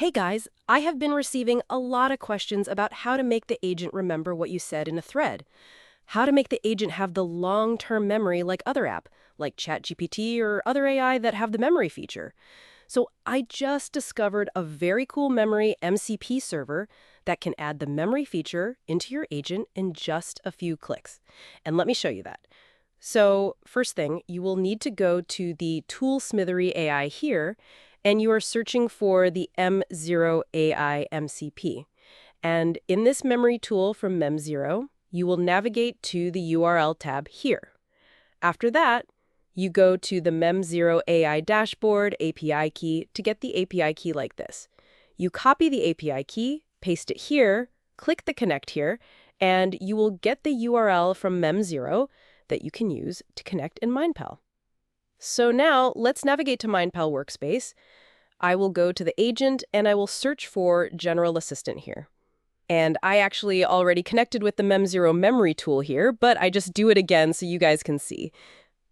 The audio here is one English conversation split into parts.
Hey guys, I have been receiving a lot of questions about how to make the agent remember what you said in a thread. How to make the agent have the long-term memory like other app, like ChatGPT or other AI that have the memory feature. So I just discovered a very cool memory MCP server that can add the memory feature into your agent in just a few clicks. And let me show you that. So first thing, you will need to go to the tool Smithery AI here, and you are searching for the Mem0 AI MCP. And in this memory tool from Mem0, you will navigate to the URL tab here. After that, you go to the Mem0 AI dashboard API key to get the API key like this. You copy the API key, paste it here, click the connect here, and you will get the URL from Mem0 that you can use to connect in MindPal. So now let's navigate to MindPal Workspace. I will go to the agent and I will search for General Assistant here. And I actually already connected with the Mem0 memory tool here, but I just do it again so you guys can see.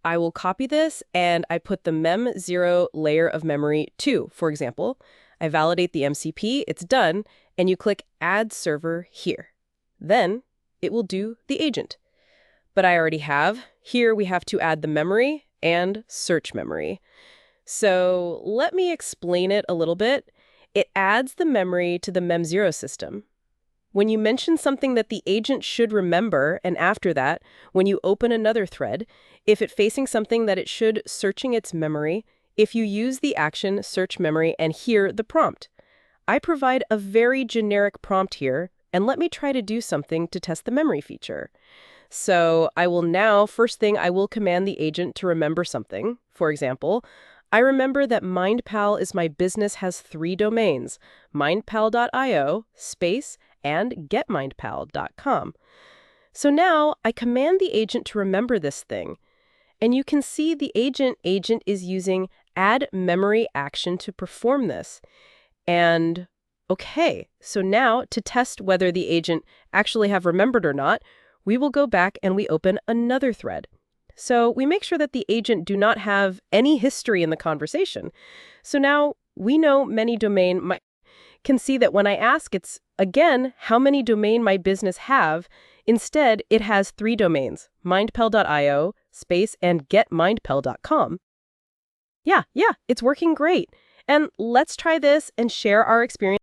I will copy this and I put the Mem0 layer of memory 2, for example. I validate the MCP, it's done, and you click Add Server here. Then it will do the agent. But I already have. Here we have to add the memory and search memory. So let me explain it a little bit. It adds the memory to the Mem0 system. When you mention something that the agent should remember, and after that, when you open another thread, if it's facing something that it should searching its memory, if you use the action search memory and here the prompt. I provide a very generic prompt here, and let me try to do something to test the memory feature. So I will now, first thing, I will command the agent to remember something. For example, I remember that MindPal is my business has 3 domains, mindpal.io, space, and getmindpal.com. So now I command the agent to remember this thing. And you can see the agent is using add memory action to perform this. And okay, so now to test whether the agent actually have remembered or not, we will go back and we open another thread. So we make sure that the agent do not have any history in the conversation. So now we know many domain can see that when I ask it's, again, how many domain my business have, instead it has 3 domains, mindpal.io, space, and getmindpal.com. Yeah, it's working great. And let's try this and share our experience.